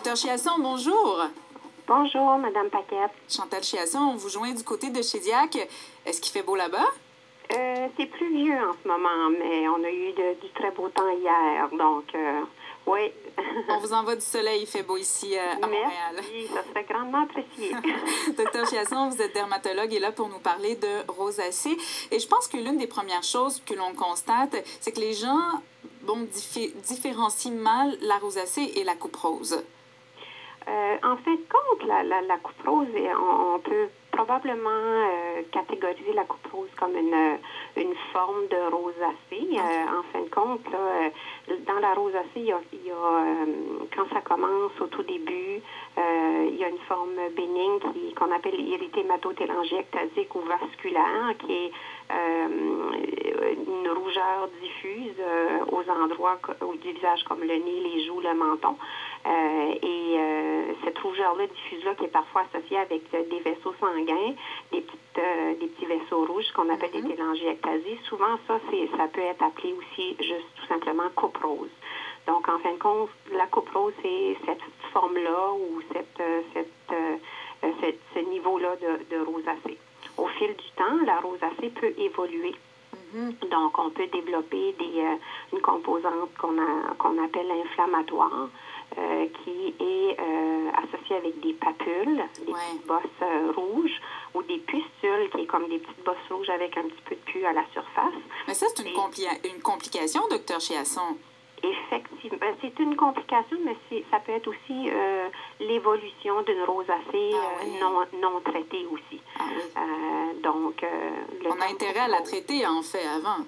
Docteur Chiasson, bonjour. Bonjour, Madame Paquette. Chantal Chiasson, on vous joint du côté de Shediac. Est-ce qu'il fait beau là-bas? C'est pluvieux en ce moment, mais on a eu du très beau temps hier, donc oui. On vous envoie du soleil, il fait beau ici à Montréal. Merci, ça serait grandement apprécié. Docteur Chiasson, vous êtes dermatologue et là pour nous parler de rosacée. Et je pense que l'une des premières choses que l'on constate, c'est que les gens différencient mal la rosacée et la coupe rose. En fin de compte, la coupe rose, on peut probablement catégoriser la coupe rose comme une forme de rosacée. En fin de compte, là, dans la rosacée, il y a quand ça commence au tout début, il y a une forme bénigne qu'on appelle érythémato-télangiectasique ou vasculaire, qui est une rougeur diffuse aux endroits du visage comme le nez, les joues, le menton. Cette rougeur-là, diffuse-là, qui est parfois associée avec des vaisseaux sanguins, des petits vaisseaux rouges qu'on appelle des télangiectasies. Souvent, ça peut être appelé aussi juste tout simplement coupe rose. Donc, en fin de compte, la coupe rose, c'est cette forme-là ou ce niveau-là de rosacée. Au fil du temps, la rosacée peut évoluer. Donc, on peut développer une composante qu'on appelle inflammatoire, qui est associée avec des papules, des petites bosses rouges, ou des pustules, qui est comme des petites bosses rouges avec un petit peu de pus à la surface. Mais ça, c'est une complication, docteur Chiasson. Effectivement, c'est une complication, mais ça peut être aussi l'évolution d'une rosacée non traitée aussi. Donc, on a intérêt à la traiter, en fait, avant.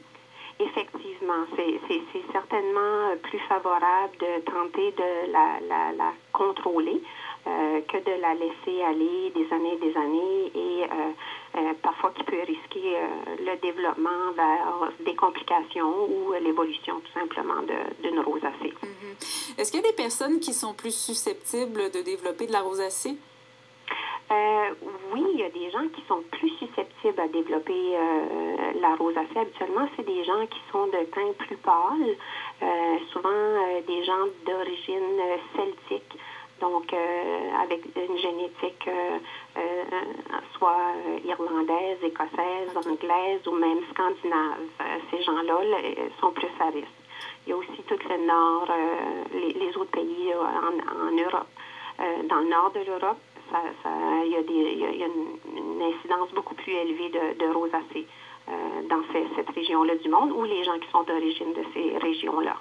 Effectivement, c'est certainement plus favorable de tenter de la contrôler que de la laisser aller des années et parfois qui peut risquer le développement vers des complications ou l'évolution tout simplement d'une rosacée. Est-ce qu'il y a des personnes qui sont plus susceptibles de développer de la rosacée? Oui, il y a des gens qui sont plus susceptibles à développer la rosacée. Habituellement, c'est des gens qui sont de teint plus pâle, souvent des gens d'origine celtique, donc avec une génétique soit irlandaise, écossaise, anglaise ou même scandinave. Ces gens-là sont plus à risque. Il y a aussi tout le nord, les autres pays en Europe. Dans le nord de l'Europe, il y a une incidence beaucoup plus élevée de rosacée dans cette région-là du monde ou les gens qui sont d'origine de ces régions-là.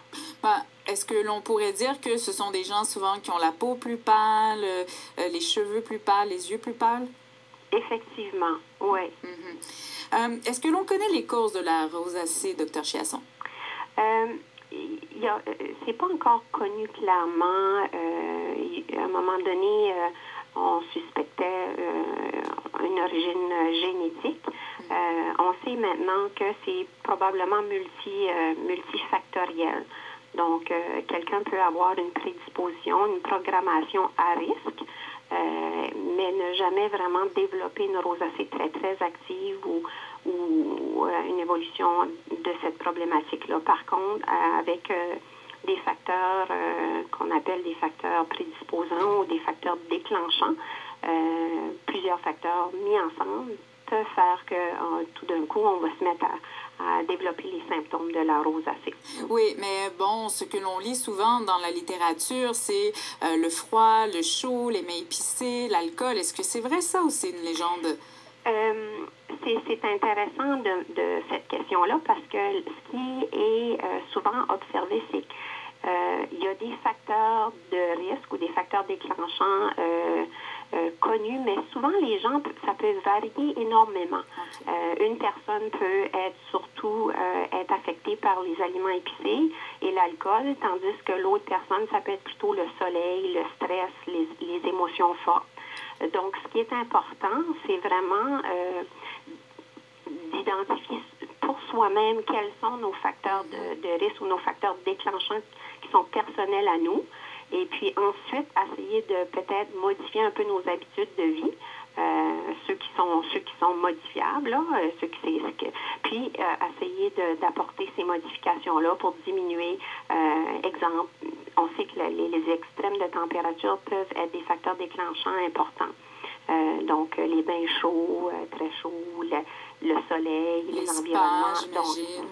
Est-ce que l'on pourrait dire que ce sont des gens souvent qui ont la peau plus pâle, les cheveux plus pâles, les yeux plus pâles? Effectivement, oui. Est-ce que l'on connaît les causes de la rosacée, Dr. Chiasson? C'est pas encore connu clairement. À un moment donné, on suspectait une origine génétique. On sait maintenant que c'est probablement multifactoriel. Donc, quelqu'un peut avoir une prédisposition, une programmation à risque, mais ne jamais vraiment développer une rosacée très, très active ou une évolution de cette problématique-là. Par contre, avec des facteurs qu'on appelle des facteurs prédisposants ou des facteurs déclenchants, plusieurs facteurs mis ensemble peuvent faire que tout d'un coup, on va se mettre à développer les symptômes de la rosacée. Oui, mais bon, ce que l'on lit souvent dans la littérature, c'est le froid, le chaud, les mains épicées, l'alcool. Est-ce que c'est vrai ça ou c'est une légende? C'est intéressant de cette question-là parce que ce qui est souvent observé, c'est qu'il y a des facteurs de risque ou des facteurs déclenchants connus, mais souvent les gens, ça peut varier énormément. Une personne peut surtout être affectée par les aliments épicés et l'alcool, tandis que l'autre personne, ça peut être plutôt le soleil, le stress, les émotions fortes. Donc, ce qui est important, c'est vraiment d'identifier pour soi-même quels sont nos facteurs de risque ou nos facteurs déclenchants qui sont personnels à nous. Et puis ensuite, essayer de peut-être modifier un peu nos habitudes de vie, ceux qui sont modifiables, là, puis essayer d'apporter ces modifications-là pour diminuer, exemple, on sait que les extrêmes de température peuvent être des facteurs déclenchants importants. Donc, les bains chauds, très chauds, le soleil, les environnements. Donc,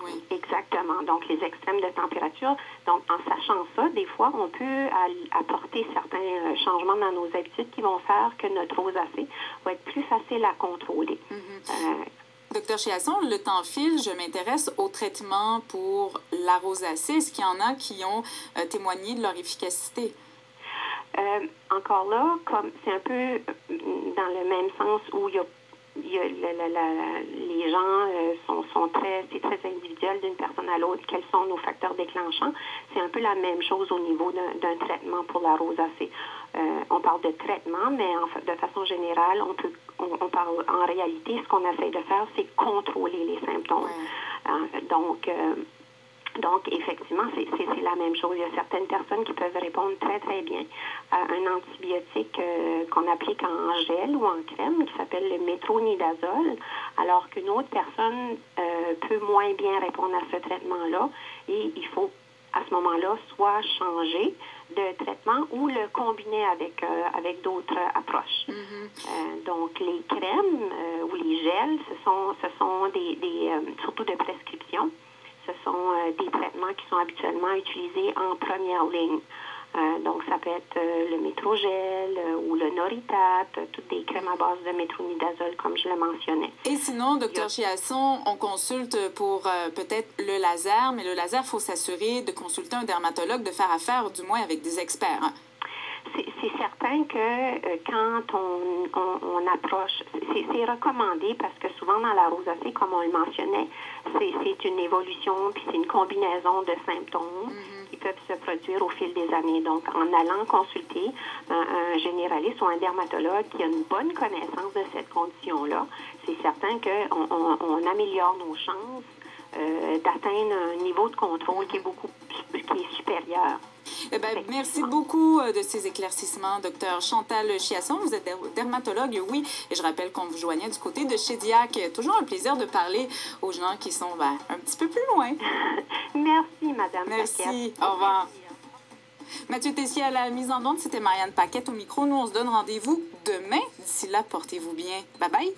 oui. Exactement. Donc, les extrêmes de température. Donc, en sachant ça, des fois, on peut apporter certains changements dans nos habitudes qui vont faire que notre rosacée va être plus facile à contrôler. Docteur Chiasson, le temps file, je m'intéresse au traitement pour la rosacée. Est-ce qu'il y en a qui ont témoigné de leur efficacité? Encore là, comme c'est un peu dans le même sens où il y a les gens sont c'est très individuel d'une personne à l'autre. Quels sont nos facteurs déclenchants? C'est un peu la même chose au niveau d'un traitement pour la rosacée. On parle de traitement, mais de façon générale, on parle en réalité, ce qu'on essaie de faire, c'est contrôler les symptômes. Ouais. Donc, effectivement, c'est la même chose. Il y a certaines personnes qui peuvent répondre très, très bien à un antibiotique qu'on applique en gel ou en crème qui s'appelle le métronidazole, alors qu'une autre personne peut moins bien répondre à ce traitement-là. Et il faut, à ce moment-là, soit changer de traitement ou le combiner avec d'autres approches. Donc, les crèmes ou les gels, ce sont surtout de prescription. Ce sont des traitements qui sont habituellement utilisés en première ligne. Donc, ça peut être le métrogel ou le Noritat, toutes des crèmes à base de métronidazole, comme je le mentionnais. Et sinon, Dr. Chiasson, on consulte pour peut-être le laser, mais le laser, il faut s'assurer de consulter un dermatologue, de faire affaire du moins avec des experts. Hein? C'est certain que quand on approche, c'est recommandé parce que souvent dans la rosacée, comme on le mentionnait, c'est une évolution puis c'est une combinaison de symptômes qui peuvent se produire au fil des années. Donc, en allant consulter un généraliste ou un dermatologue qui a une bonne connaissance de cette condition-là, c'est certain qu'on améliore nos chances d'atteindre un niveau de contrôle qui est supérieur. Eh bien, merci beaucoup de ces éclaircissements, Dr. Chantal Chiasson. Vous êtes dermatologue, oui, et je rappelle qu'on vous joignait du côté de Shediac. Toujours un plaisir de parler aux gens qui sont un petit peu plus loin. Merci, Madame Merci. Paquette. Au revoir. Mathieu Tessier à la mise en onde, c'était Marianne Paquette au micro. Nous, on se donne rendez-vous demain. D'ici là, portez-vous bien. Bye bye.